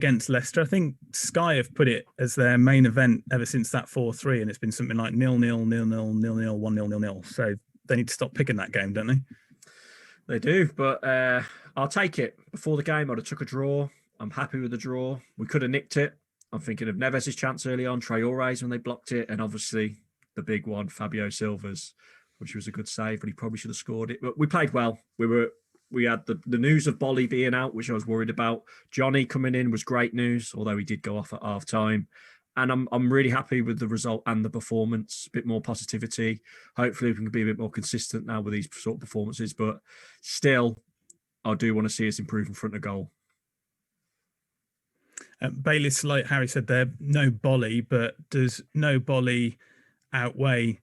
against Leicester. I think Sky have put it as their main event ever since that 4-3, and it's been something like 0-0, 0-0, 0-0, 1-0, 0-0. So they need to stop picking that game, don't they? They do, but I'll take it. Before the game, I'd have took a draw. I'm happy with the draw. We could have nicked it. I'm thinking of Neves' chance early on, Traore's when they blocked it, and obviously the big one, Fabio Silva's, which was a good save, but he probably should have scored it. But we played well. We had the news of Bolly being out, which I was worried about. Johnny coming in was great news, although he did go off at half time. And I'm really happy with the result and the performance. A bit more positivity. Hopefully, we can be a bit more consistent now with these sort of performances. But still, I do want to see us improve in front of goal. Bayliss, like Harry said there, no Bolly, but does no Bolly outweigh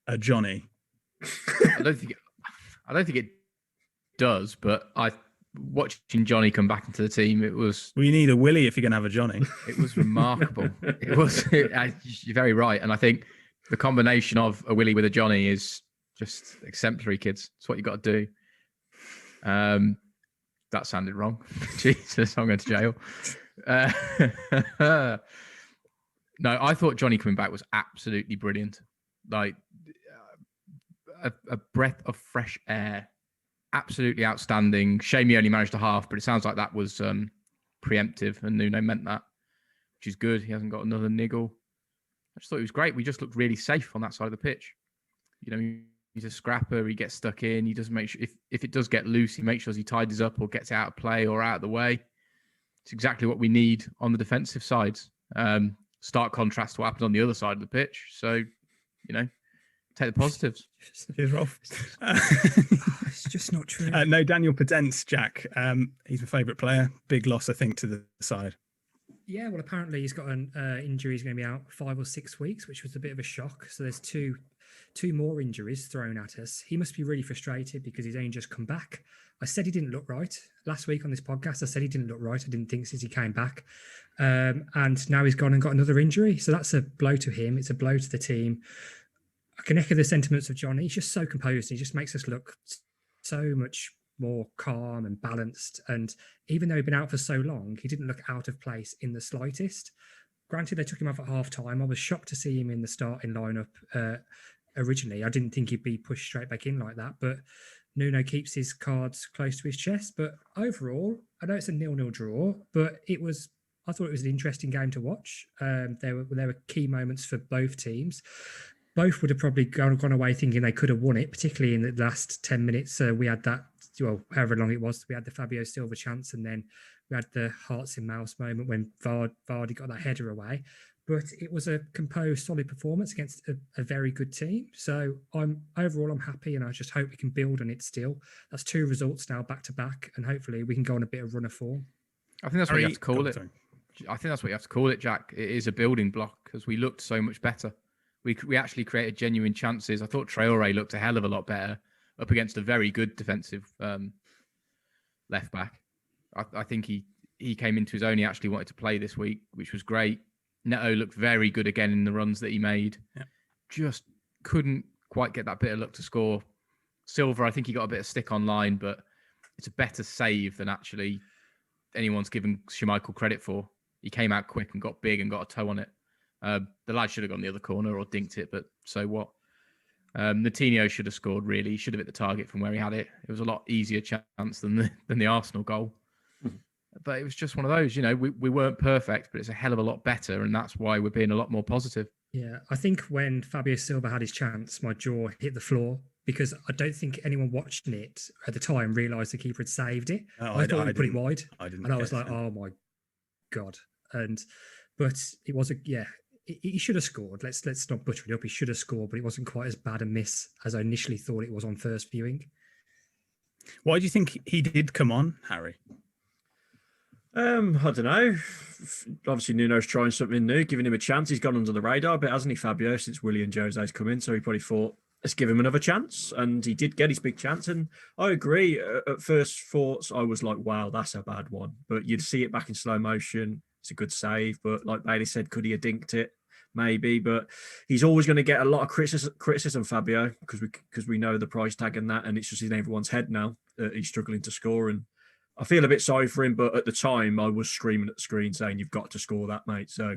a Johnny? I don't think it does, but watching Johnny come back into the team, it was. Well, you need a Willie if you're going to have a Johnny. It was remarkable. You're very right, and I think the combination of a Willie with a Johnny is just exemplary, kids. It's what you got to do. That sounded wrong. Jesus, I'm going to jail. No, I thought Johnny coming back was absolutely brilliant. Like a breath of fresh air. Absolutely outstanding. Shame he only managed a half, but it sounds like that was preemptive, and Nuno meant that, which is good. He hasn't got another niggle. I just thought he was great. We just looked really safe on that side of the pitch. You know, he's a scrapper. He gets stuck in. He doesn't make sure if it does get loose, he makes sure he tidies up or gets it out of play or out of the way. It's exactly what we need on the defensive sides. Stark contrast to what happened on the other side of the pitch. So, you know, take the positives. Here's Rolf. It's just not true. No, Daniel Podence, Jack. He's my favourite player. Big loss, I think, to the side. Yeah, well, apparently he's got an injury. He's going to be out 5 or 6 weeks, which was a bit of a shock. So there's two more injuries thrown at us. He must be really frustrated because he's only just come back. I said he didn't look right last week on this podcast. I said he didn't look right. I didn't think since he came back. And now he's gone and got another injury. So that's a blow to him. It's a blow to the team. I can echo the sentiments of Johnny. He's just so composed. He just makes us look so much more calm and balanced. And even though he'd been out for so long, he didn't look out of place in the slightest. Granted, they took him off at half time. I was shocked to see him in the starting lineup originally. I didn't think he'd be pushed straight back in like that. But Nuno keeps his cards close to his chest. But overall, I know it's a 0-0 draw, but I thought it was an interesting game to watch. There were key moments for both teams. Both would have probably gone away thinking they could have won it, particularly in the last 10 minutes. We had that, well, however long it was, we had the Fabio Silva chance, and then we had the hearts in mouths moment when Vardy got that header away. But it was a composed, solid performance against a very good team. So overall I'm happy, and I just hope we can build on it still. That's 2 results now back to back, and hopefully we can go on a bit of run of form. I think that's what you have to call it. I think that's what you have to call it, Jack. It is a building block because we looked so much better. We actually created genuine chances. I thought Traore looked a hell of a lot better up against a very good defensive left back. I think he came into his own. He actually wanted to play this week, which was great. Neto looked very good again in the runs that he made. Yeah. Just couldn't quite get that bit of luck to score. Silva, I think he got a bit of stick online, but it's a better save than actually anyone's given Schmeichel credit for. He came out quick and got big and got a toe on it. The lad should have gone the other corner or dinked it, but so what? Coutinho should have scored, really. He should have hit the target from where he had it. It was a lot easier chance than the Arsenal goal. But it was just one of those, you know, we weren't perfect, but it's a hell of a lot better, and that's why we're being a lot more positive. Yeah, I think when Fabio Silva had his chance, my jaw hit the floor because I don't think anyone watching it at the time realised the keeper had saved it. I thought he put it wide. And I was like, oh my God. But it was he should have scored. Let's not butcher it up. He should have scored, but it wasn't quite as bad a miss as I initially thought it was on first viewing. Why do you think he did come on, Harry? I don't know. Obviously, Nuno's trying something new, giving him a chance. He's gone under the radar a bit, hasn't he, Fabio, since Willie and Jose's come in? So he probably thought, let's give him another chance. And he did get his big chance. And I agree. At first thoughts, I was like, wow, that's a bad one. But you'd see it back in slow motion. It's a good save. But like Bailey said, could he have dinked it? Maybe. But he's always going to get a lot of criticism, Fabio, because we know the price tag and that. And it's just in everyone's head now. He's struggling to score. And I feel a bit sorry for him, but at the time I was screaming at the screen saying, "You've got to score that, mate." So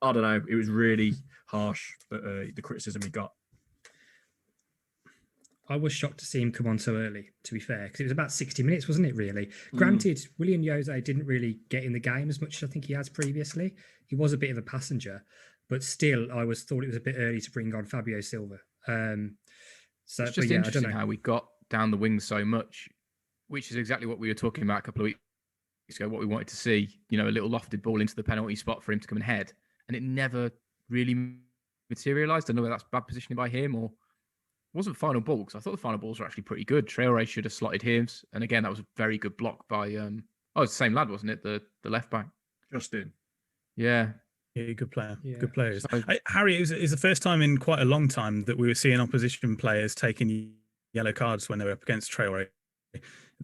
I don't know. It was really harsh, the criticism he got. I was shocked to see him come on so early, to be fair, because it was about 60 minutes, wasn't it, really? Granted, William Jose didn't really get in the game as much as I think he has previously. He was a bit of a passenger, but still, I thought it was a bit early to bring on Fabio Silva. So it's just interesting how we got down the wings so much, which is exactly what we were talking about a couple of weeks ago, what we wanted to see, a little lofted ball into the penalty spot for him to come and head. And it never really materialised. I don't know whether that's bad positioning by him or wasn't final ball, because I thought the final balls were actually pretty good. Traore should have slotted his. And again, that was a very good block by, it's the same lad, wasn't it? The left back. Justin. Yeah. Yeah, good player. Yeah. Good players. So, Harry, it was the first time in quite a long time that we were seeing opposition players taking yellow cards when they were up against Traore.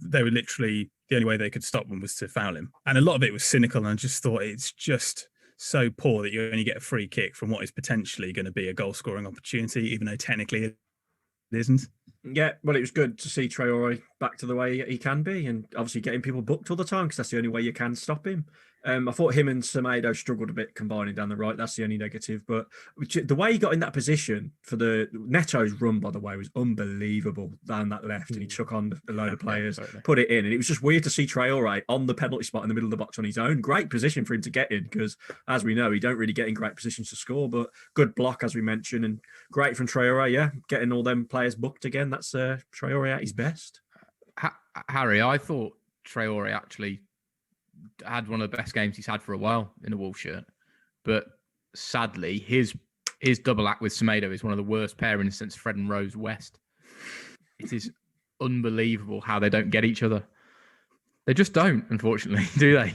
They were literally, the only way they could stop them was to foul him. And a lot of it was cynical, and I just thought it's just so poor that you only get a free kick from what is potentially going to be a goal-scoring opportunity, even though technically it isn't. Yeah, well, it was good to see Traore back to the way he can be, and obviously getting people booked all the time, because that's the only way you can stop him. I thought him and Semedo struggled a bit combining down the right. That's the only negative. But the way he got in that position for the Neto's run, by the way, was unbelievable down that left, and he took on a load of players, put it in, and it was just weird to see Traore on the penalty spot in the middle of the box on his own. Great position for him to get in, because as we know, he don't really get in great positions to score, but good block, as we mentioned, and great from Traore. Yeah, getting all them players booked again. That's Traore at his best. Harry, I thought Traore actually had one of the best games he's had for a while in a Wolves shirt, but sadly his double act with Semedo is one of the worst pairings since Fred and Rose West. It is unbelievable how they don't get each other. They just don't, unfortunately, do they?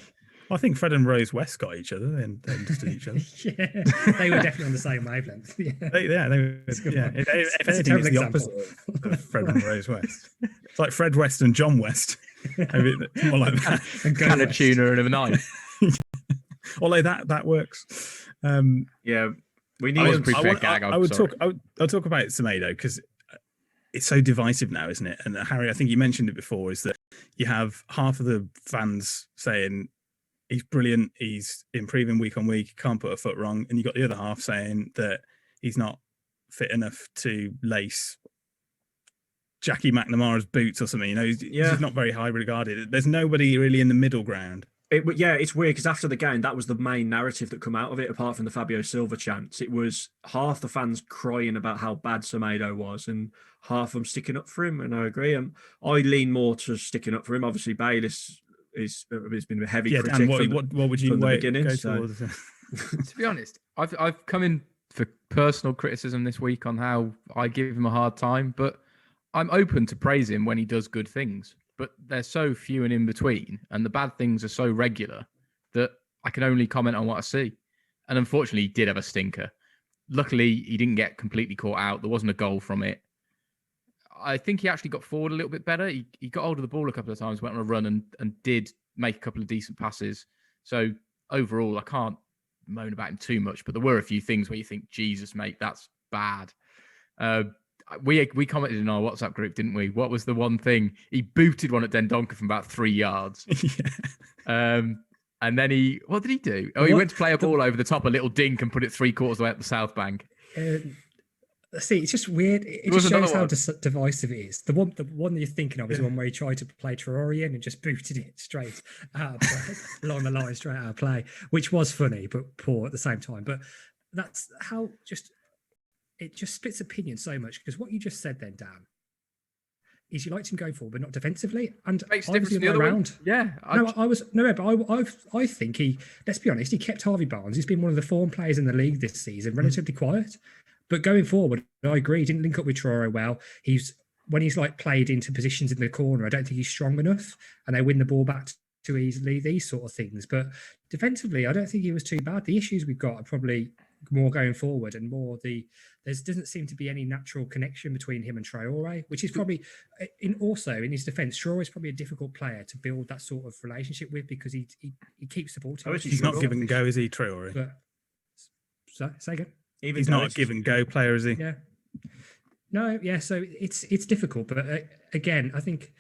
I think Fred and Rose West got each other and they understood each other. Yeah, they were definitely on the same wavelength. Yeah, they were. Yeah. If anything, it's the opposite of Fred and Rose West. It's like Fred West and John West. More like that. And can of tuna and of a knife. Although that works. Yeah, we need. I'll talk about Semedo, because it's so divisive now, isn't it? And Harry, I think you mentioned it before, is that you have half of the fans saying he's brilliant, he's improving week on week, can't put a foot wrong, and you got the other half saying that he's not fit enough to lace Jackie McNamara's boots or something. He's just not very high regarded. There's nobody really in the middle ground. It's weird, because after the game, that was the main narrative that come out of it, apart from the Fabio Silva chants. It was half the fans crying about how bad Semedo was, and half of them sticking up for him, and I agree. I lean more to sticking up for him. Obviously, Bayliss has been a heavy critic. Dan, what would you from the beginning? To be honest, I've come in for personal criticism this week on how I give him a hard time, but I'm open to praise him when he does good things. But they're so few and in between, and the bad things are so regular that I can only comment on what I see. And unfortunately, he did have a stinker. Luckily, he didn't get completely caught out. There wasn't a goal from it. I think he actually got forward a little bit better. He got hold of the ball a couple of times, went on a run, and did make a couple of decent passes. So overall, I can't moan about him too much, but there were a few things where you think, Jesus, mate, that's bad. We commented in our WhatsApp group, didn't we? What was the one thing? He booted one at Dendoncker from about 3 yards. And then what did he do? Oh, he went to play a ball over the top, a little dink, and put it 3/4 of the way up the South Bank. See, it's just weird. It just shows how divisive it is. The one that you're thinking of is the one where he tried to play Traore in and just booted it straight out of play, along the line, straight out of play, which was funny but poor at the same time. But that's how it just splits opinion so much, because what you just said then, Dan, is you liked him going forward, but not defensively. And makes a difference the other round. Yeah. I think let's be honest, he kept Harvey Barnes. He's been one of the form players in the league this season, relatively quiet. But going forward, I agree, he didn't link up with Traore well. When he's like played into positions in the corner, I don't think he's strong enough, and they win the ball back too easily, these sort of things. But defensively, I don't think he was too bad. The issues we've got are probably more going forward, and more there doesn't seem to be any natural connection between him and Traore, which is probably also in his defence. Traore is probably a difficult player to build that sort of relationship with, because he keeps the ball to him. He's not give and go, is he, Traore? But say again. He's not a give and go player, is he? Yeah. No, yeah. So it's difficult, but again, I think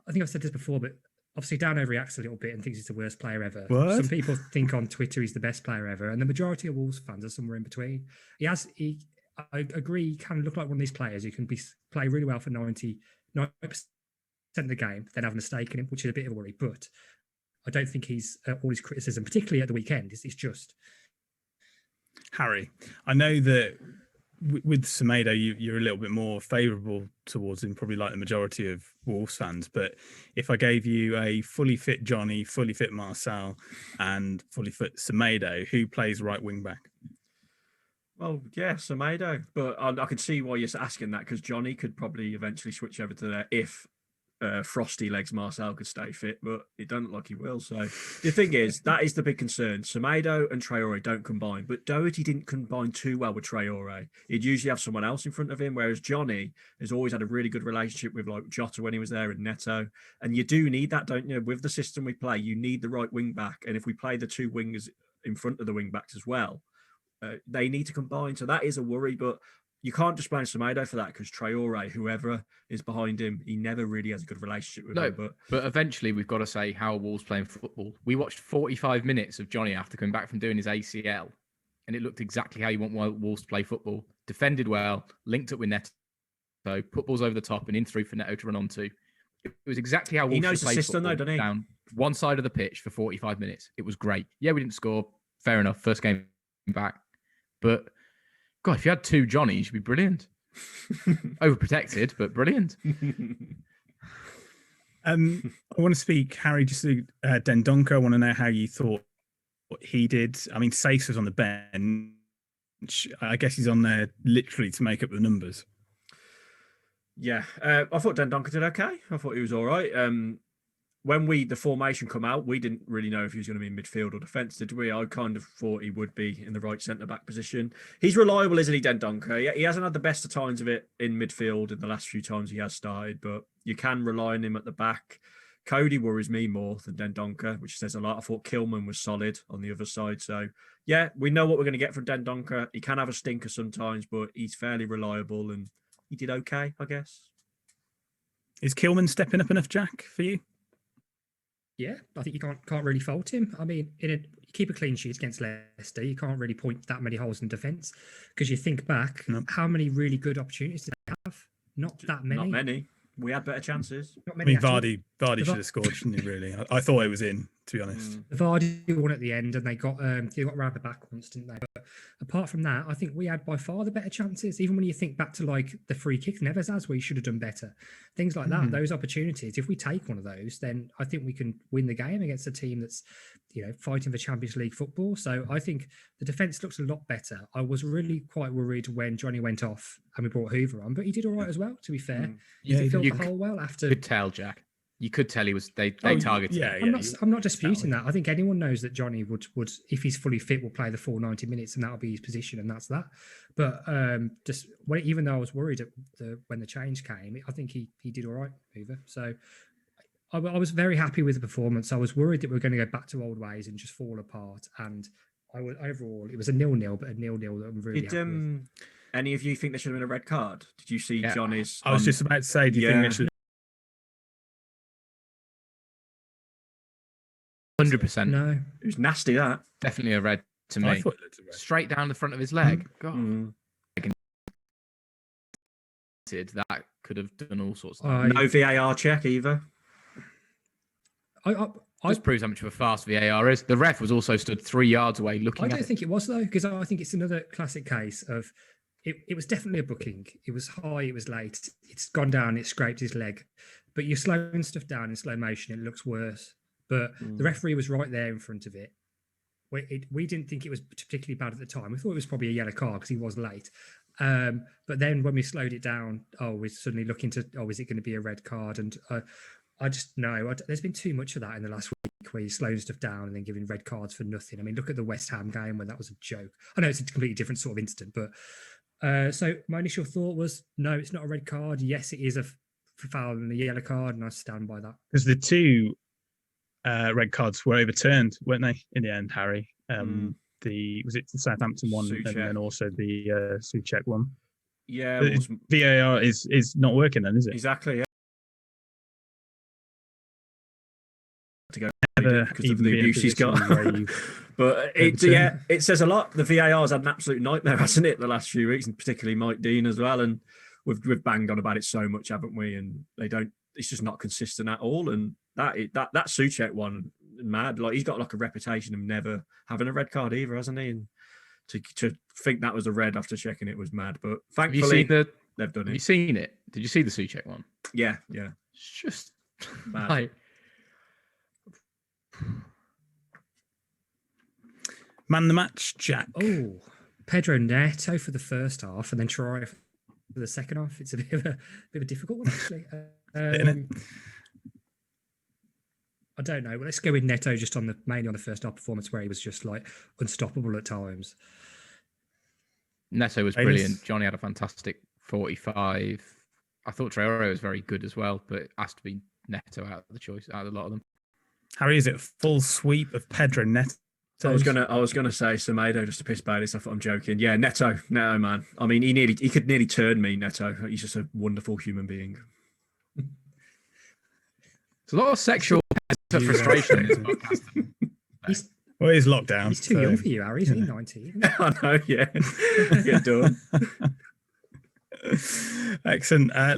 I think I've said this before, but obviously Dan overreacts a little bit and thinks he's the worst player ever. What? Some people think on Twitter he's the best player ever, and the majority of Wolves fans are somewhere in between. I agree, he can look like one of these players who can play really well for 90% of the game, then have a mistake in him, which is a bit of a worry. But I don't think he's all his criticism, particularly at the weekend, is just. Harry, I know that with Semedo, you're a little bit more favourable towards him, probably like the majority of Wolves fans. But if I gave you a fully fit Johnny, fully fit Marcel, and fully fit Semedo, who plays right wing back? Well, yeah, Semedo. But I can see why you're asking that, because Johnny could probably eventually switch over to there if Frosty Legs Marcel could stay fit, but it doesn't look like he will. So the thing is, that is the big concern. Semedo and Traore don't combine, but Doherty didn't combine too well with Traore. He'd usually have someone else in front of him, whereas Johnny has always had a really good relationship with like Jota when he was there and Neto. And you do need that, don't you? With the system we play, you need the right wing back. And if we play the two wingers in front of the wing backs as well, they need to combine. So that is a worry, but you can't just blame Semedo for that, because Traore, whoever is behind him, he never really has a good relationship with him. But eventually we've got to say how Wolves playing football. We watched 45 minutes of Johnny after coming back from doing his ACL, and it looked exactly how you want Wolves to play football. Defended well, linked up with Neto, put balls over the top and in through for Neto to run onto. It was exactly how Wolves he knows the play system, football, though, doesn't he? Down one side of the pitch for 45 minutes. It was great. Yeah, we didn't score. Fair enough. First game back. But God, if you had two Johnnies, you'd be brilliant. Overprotected, but brilliant. I want to speak, Harry, just to Dendoncker. I want to know how you thought what he did. I mean, Sace was on the bench. I guess he's on there literally to make up the numbers. Yeah, I thought Dendoncker did okay. I thought he was all right. When the formation come out, we didn't really know if he was going to be in midfield or defence, did we? I kind of thought he would be in the right centre-back position. He's reliable, isn't he, Dendoncker? He hasn't had the best of times of it in midfield in the last few times he has started, but you can rely on him at the back. Cody worries me more than Dendoncker, which says a lot. I thought Kilman was solid on the other side. So, yeah, we know what we're going to get from Dendoncker. He can have a stinker sometimes, but he's fairly reliable, and he did okay, I guess. Is Kilman stepping up enough, Jack, for you? Yeah, I think you can't really fault him. I mean, you keep a clean sheet against Leicester, you can't really point that many holes in defence, because you think back, how many really good opportunities did they have? Not that many. Not many. We had better chances. Not many. I mean, Vardy should have scored, shouldn't he? Really, I thought it was in, to be honest. Vardy won at the end, and they got round the back once, didn't they? But apart from that, I think we had by far the better chances. Even when you think back to like the free kick, Neves has, where he should have done better. Things like that, those opportunities. If we take one of those, then I think we can win the game against a team that's, fighting for Champions League football. So I think the defence looks a lot better. I was really quite worried when Johnny went off and we brought Hoover on, but he did all right as well, to be fair. He filled the hole well after. You could tell, Jack. You could tell he was. They targeted. Yeah, him. I'm not disputing that. I think anyone knows that Johnny would, if he's fully fit, will play the full 90 minutes, and that'll be his position, and that's that. But even though I was worried when the change came, I think he did all right, Hoover. So I was very happy with the performance. I was worried that we were going to go back to old ways and just fall apart. And overall, it was a 0-0, but a 0-0 that I'm really happy with. Any of you think there should have been a red card? Did you see Johnny's? I was just about to say, do you think there should? 100%. No, it was nasty. That definitely a red to me. I thought it was a red. Straight down the front of his leg. God, that could have done all sorts of things. No VAR check either. Just proves how much of a fast VAR is. The ref was also stood 3 yards away looking at it. I don't think it was, though, because I think it's another classic case of it was definitely a booking. It was high, it was late, it's gone down, it scraped his leg. But you're slowing stuff down in slow motion, it looks worse. But the referee was right there in front of it. We didn't think it was particularly bad at the time. We thought it was probably a yellow card because he was late. But then when we slowed it down, we're suddenly looking to, is it going to be a red card? And I just know there's been too much of that in the last week where you're slowing stuff down and then giving red cards for nothing. I mean, look at the West Ham game when that was a joke. I know it's a completely different sort of incident, but so my initial thought was, no, it's not a red card. Yes, it is a foul and a yellow card, and I stand by that. Because the two red cards were overturned, weren't they, in the end, Harry? Was it the Southampton one and then also the Souček one? Yeah, VAR is not working then, is it? Exactly. Yeah. to go Never because of even the be in a abuse he's got. position where you- But it says a lot. The VAR's had an absolute nightmare, hasn't it, the last few weeks, and particularly Mike Dean as well. And we've banged on about it so much, haven't we? And they don't. It's just not consistent at all. And that Souček one, mad. Like, he's got like a reputation of never having a red card either, hasn't he? And to think that was a red after checking it was mad. But thankfully, they've done it. Have you seen it? Did you see the Souček one? Yeah. It's just Mad. like, Man the match, Jack. Oh, Pedro Neto for the first half, and then Traore for the second half. It's a bit of a difficult one, actually. Isn't it? I don't know. Well, let's go with Neto just mainly on the first half performance, where he was just like unstoppable at times. Neto was brilliant. Johnny had a fantastic 45. I thought Traore was very good as well, but it has to be Neto out of the choice, out of a lot of them. Harry, is it full sweep of Pedro Neto? I was gonna say Semedo just to piss Bayless. I thought I'm joking. Yeah, Neto, man. I mean, he could nearly turn me. Neto, he's just a wonderful human being. There's a lot of sexual frustration in this podcast. Well, he's locked down. He's too young for you, Harry. He's only 19. I know. Yeah, get done. Excellent.